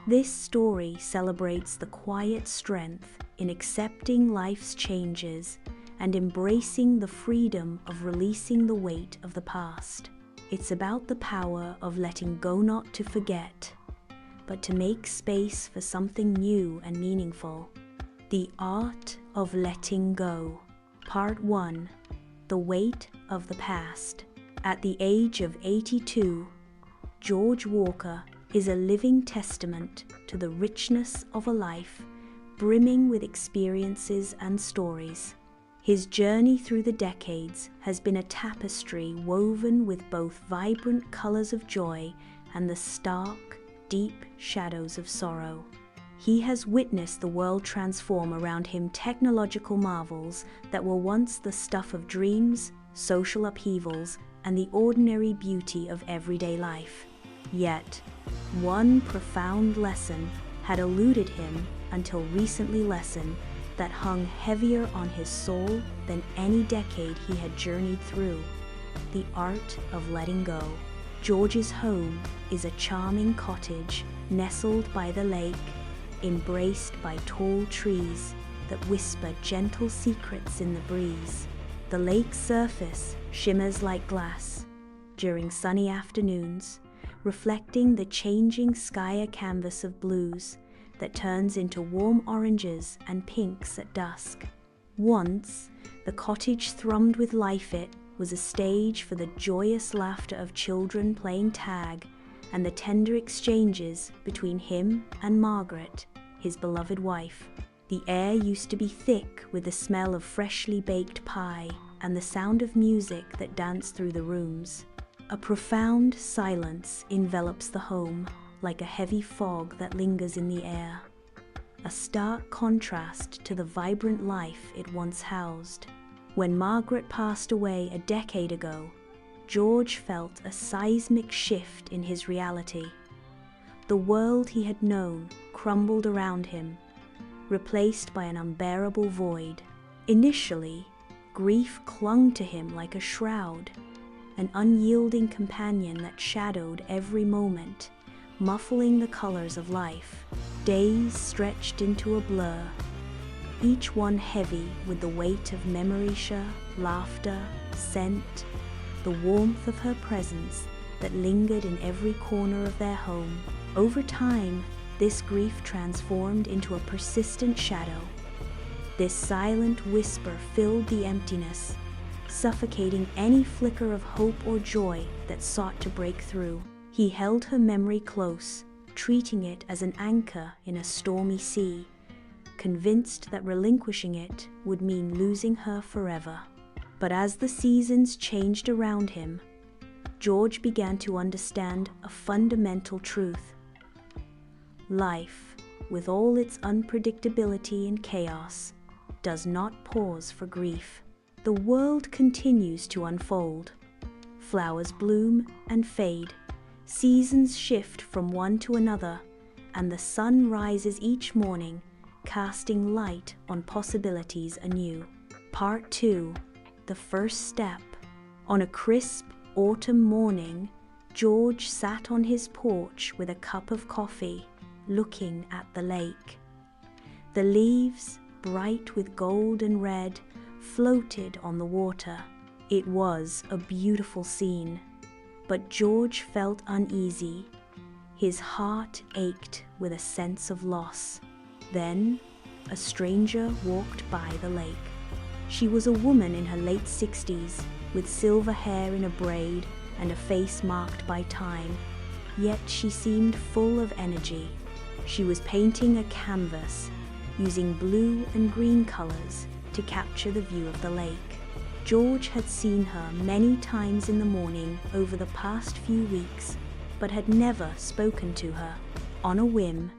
This story celebrates the quiet strength in accepting life's changes and embracing the freedom of releasing the weight of the past. It's about the power of letting go, not to forget, but to make space for something new and meaningful. The Art of Letting Go. Part 1. The Weight of the Past. At the age of 82, George Walker is a living testament to the richness of a life brimming with experiences and stories. His journey through the decades has been a tapestry woven with both vibrant colors of joy and the stark, deep shadows of sorrow. He has witnessed the world transform around him, technological marvels that were once the stuff of dreams, social upheavals, and the ordinary beauty of everyday life. Yet, one profound lesson had eluded him until recently, lesson that hung heavier on his soul than any decade he had journeyed through: the art of letting go. George's home is a charming cottage nestled by the lake, embraced by tall trees that whisper gentle secrets in the breeze. The lake's surface shimmers like glass during sunny afternoons, reflecting the changing sky, a canvas of blues that turns into warm oranges and pinks at dusk. Once, the cottage thrummed with life. It was a stage for the joyous laughter of children playing tag and the tender exchanges between him and Margaret, his beloved wife. The air used to be thick with the smell of freshly baked pie and the sound of music that danced through the rooms. A profound silence envelops the home, like a heavy fog that lingers in the air, a stark contrast to the vibrant life it once housed. When Margaret passed away a decade ago, George felt a seismic shift in his reality. The world he had known crumbled around him, replaced by an unbearable void. Initially, grief clung to him like a shroud, an unyielding companion that shadowed every moment, muffling the colors of life. Days stretched into a blur, each one heavy with the weight of memory, laughter, scent, the warmth of her presence that lingered in every corner of their home. Over time, this grief transformed into a persistent shadow. This silent whisper filled the emptiness, suffocating any flicker of hope or joy that sought to break through. He held her memory close, treating it as an anchor in a stormy sea, convinced that relinquishing it would mean losing her forever. But as the seasons changed around him, George began to understand a fundamental truth. Life, with all its unpredictability and chaos, does not pause for grief. The world continues to unfold. Flowers bloom and fade, seasons shift from one to another, and the sun rises each morning, casting light on possibilities anew. Part 2. The First Step. On a crisp autumn morning, George sat on his porch with a cup of coffee, looking at the lake. The leaves, bright with gold and red, floated on the water. It was a beautiful scene, but George felt uneasy. His heart ached with a sense of loss. Then, a stranger walked by the lake. She was a woman in her late 60s, with silver hair in a braid and a face marked by time. Yet she seemed full of energy. She was painting a canvas, using blue and green colors to capture the view of the lake. George had seen her many times in the morning over the past few weeks, but had never spoken to her. On a whim,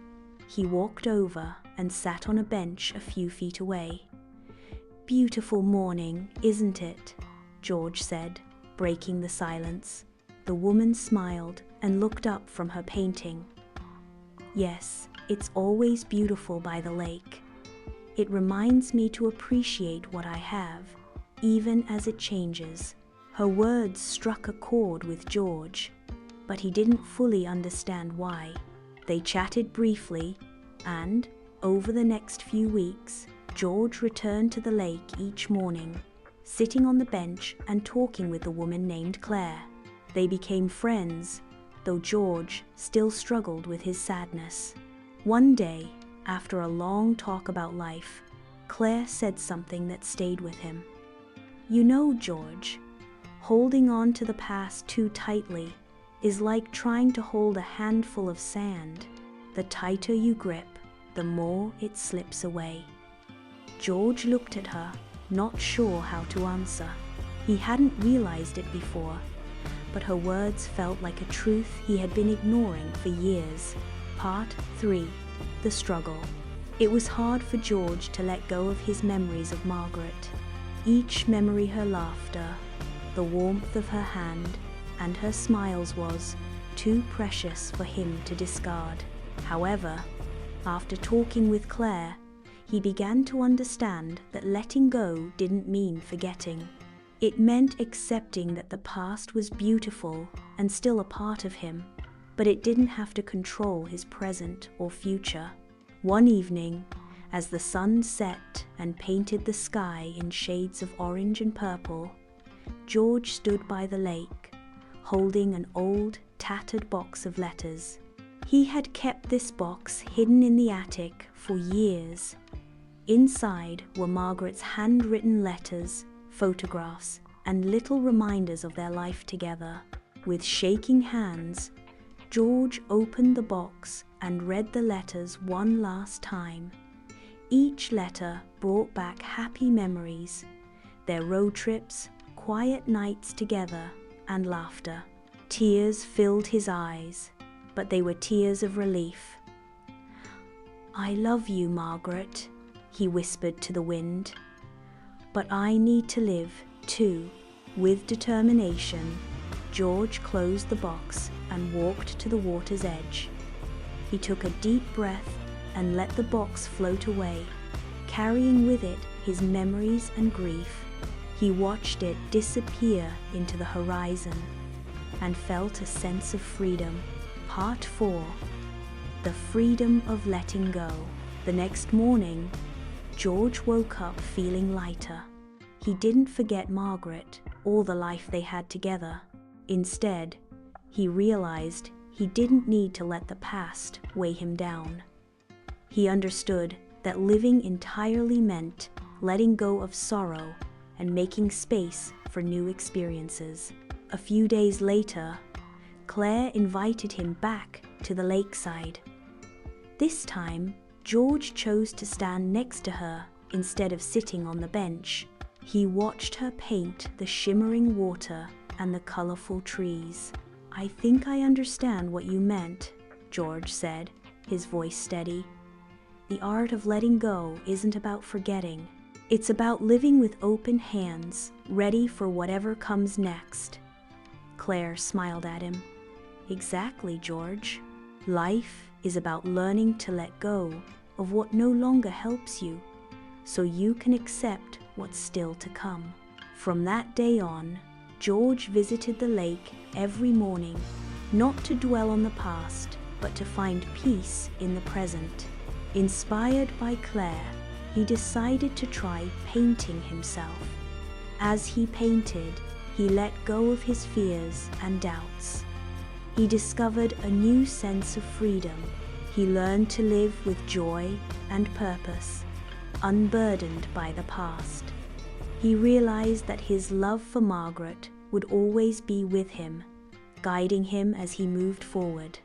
he walked over and sat on a bench a few feet away. "Beautiful morning, isn't it?" George said, breaking the silence. The woman smiled and looked up from her painting. "Yes, it's always beautiful by the lake. It reminds me to appreciate what I have, even as it changes." Her words struck a chord with George, but he didn't fully understand why. They chatted briefly, and, over the next few weeks, George returned to the lake each morning, sitting on the bench and talking with a woman named Claire. They became friends, though George still struggled with his sadness. One day, after a long talk about life, Claire said something that stayed with him. "You know, George, holding on to the past too tightly is like trying to hold a handful of sand. The tighter you grip, the more it slips away." George looked at her, not sure how to answer. He hadn't realized it before, but her words felt like a truth he had been ignoring for years. Part 3. The struggle. It was hard for George to let go of his memories of Margaret. Each memory, her laughter, the warmth of her hand, and her smiles was too precious for him to discard. However, after talking with Claire, he began to understand that letting go didn't mean forgetting. It meant accepting that the past was beautiful and still a part of him, but it didn't have to control his present or future. One evening, as the sun set and painted the sky in shades of orange and purple, George stood by the lake, holding an old, tattered box of letters. He had kept this box hidden in the attic for years. Inside were Margaret's handwritten letters, photographs, and little reminders of their life together. With shaking hands, George opened the box and read the letters one last time. Each letter brought back happy memories, their road trips, quiet nights together, and laughter. Tears filled his eyes, but they were tears of relief. "I love you, Margaret," he whispered to the wind. "But I need to live, too." With determination, George closed the box and walked to the water's edge. He took a deep breath and let the box float away, carrying with it his memories and grief. He watched it disappear into the horizon and felt a sense of freedom. Part 4. The freedom of letting go. The next morning, George woke up feeling lighter. He didn't forget Margaret or the life they had together. Instead, he realized he didn't need to let the past weigh him down. He understood that living entirely meant letting go of sorrow and making space for new experiences. A few days later, Claire invited him back to the lakeside. This time, George chose to stand next to her instead of sitting on the bench. He watched her paint the shimmering water and the colorful trees. "I think I understand what you meant," George said, his voice steady. "The art of letting go isn't about forgetting. It's about living with open hands, ready for whatever comes next." Claire smiled at him. "Exactly, George. Life is about learning to let go of what no longer helps you, so you can accept what's still to come." From that day on, George visited the lake every morning, not to dwell on the past, but to find peace in the present. Inspired by Claire, he decided to try painting himself. As he painted, he let go of his fears and doubts. He discovered a new sense of freedom. He learned to live with joy and purpose, unburdened by the past. He realized that his love for Margaret would always be with him, guiding him as he moved forward.